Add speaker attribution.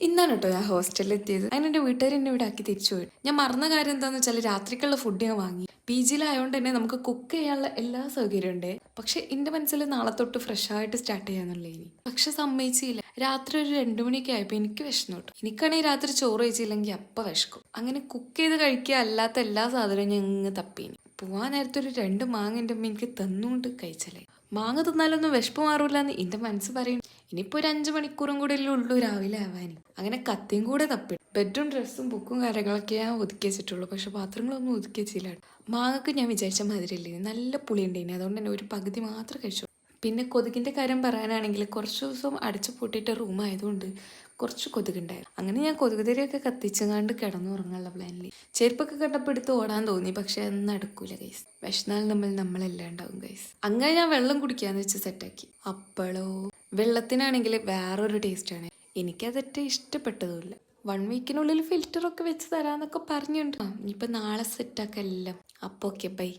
Speaker 1: ഇന്നാണ് കേട്ടോ ഞാൻ ഹോസ്റ്റലിൽ എത്തിയത്. അങ്ങനെ എൻ്റെ വീട്ടുകാർ എന്നെ ഇവിടെ ആക്കി തിരിച്ചു പോയി. ഞാൻ മറന്ന കാര്യം എന്താണെന്ന് വെച്ചാൽ രാത്രിക്കുള്ള ഫുഡ് ഞാൻ വാങ്ങി. PG-യിലായതുകൊണ്ട് തന്നെ നമുക്ക് കുക്ക് ചെയ്യാനുള്ള എല്ലാ സൗകര്യവും ഉണ്ട്. പക്ഷെ എൻ്റെ മനസ്സിൽ നാളെ തൊട്ട് ഫ്രഷ് ആയിട്ട് സ്റ്റാർട്ട് ചെയ്യാന്നുള്ള ഇനി പക്ഷെ സമ്മതിച്ചില്ല. രാത്രി ഒരു 2 മണിയൊക്കെ ആയപ്പോൾ എനിക്ക് വിശന്നു കേട്ടോ. എനിക്കാണെങ്കിൽ രാത്രി ചോറ് കഴിച്ചില്ലെങ്കിൽ അപ്പം വിശക്കും. അങ്ങനെ കുക്ക് ചെയ്ത് കഴിക്കുക അല്ലാത്ത എല്ലാ സാധനവും ഞാൻ ഇങ്ങ് തപ്പീനി. പോവാൻ നേരത്തെ ഒരു 2 മാങ്ങ എൻ്റെ അമ്മ എനിക്ക് തന്നുകൊണ്ട് കഴിച്ചല്ലേ. മാങ്ങ തിന്നാലൊന്നും വിശപ്പ് മാറൂല എന്ന് എൻ്റെ മനസ്സ് പറയും. ഇനിയിപ്പോൾ ഒരു 5 മണിക്കൂറും കൂടെ ഉള്ളൂ രാവിലെ ആവാൻ. അങ്ങനെ കത്തിയും കൂടെ തപ്പി ബെഡും ഡ്രസ്സും ബുക്കും കാര്യങ്ങളൊക്കെ ഞാൻ ഒതുക്കി വെച്ചിട്ടുള്ളൂ. പക്ഷെ പാത്രങ്ങളൊന്നും ഒതുക്കി വെച്ചില്ല. മാങ്ങക്ക് ഞാൻ വിചാരിച്ച മാതിരിയല്ലേ, നല്ല പുളി ഉണ്ടായിന്. അതുകൊണ്ട് തന്നെ ഒരു പകുതി മാത്രം കഴിച്ചു. പിന്നെ കൊതുകിൻ്റെ കാര്യം പറയാനാണെങ്കിൽ കുറച്ച് ദിവസം അടച്ചു പൂട്ടിയിട്ട് റൂം ആയതുകൊണ്ട് കുറച്ച് കൊതുകുണ്ടായിരുന്നു. അങ്ങനെ ഞാൻ കൊതുകുതിരിയൊക്കെ കത്തിച്ചങ്ങാണ്ട് കിടന്നുറങ്ങാനുള്ള പ്ലാനിൽ ചെരുപ്പൊക്കെ കണ്ടപ്പോൾ എടുത്ത് ഓടാൻ തോന്നി. പക്ഷെ അതൊന്നും നടക്കൂല ഗൈസ്. വിശന്നാൽ നമ്മളെല്ലാം ഉണ്ടാവും ഗൈസ്. അങ്ങനെ ഞാൻ വെള്ളം കുടിക്കാന്ന് വെച്ച് സെറ്റാക്കി. അപ്പോഴോ വെള്ളത്തിനാണെങ്കിൽ വേറൊരു ടേസ്റ്റാണ്. എനിക്കതൊക്കെ ഇഷ്ടപ്പെട്ടതുമില്ല. 1 വീക്കിനുള്ളിൽ ഫിൽറ്ററൊക്കെ വെച്ച് തരാന്നൊക്കെ പറഞ്ഞിട്ടുണ്ട്. ഇനിയിപ്പോൾ നാളെ സെറ്റാക്കാം എല്ലാം. അപ്പോൾ ഓക്കെ ബൈ.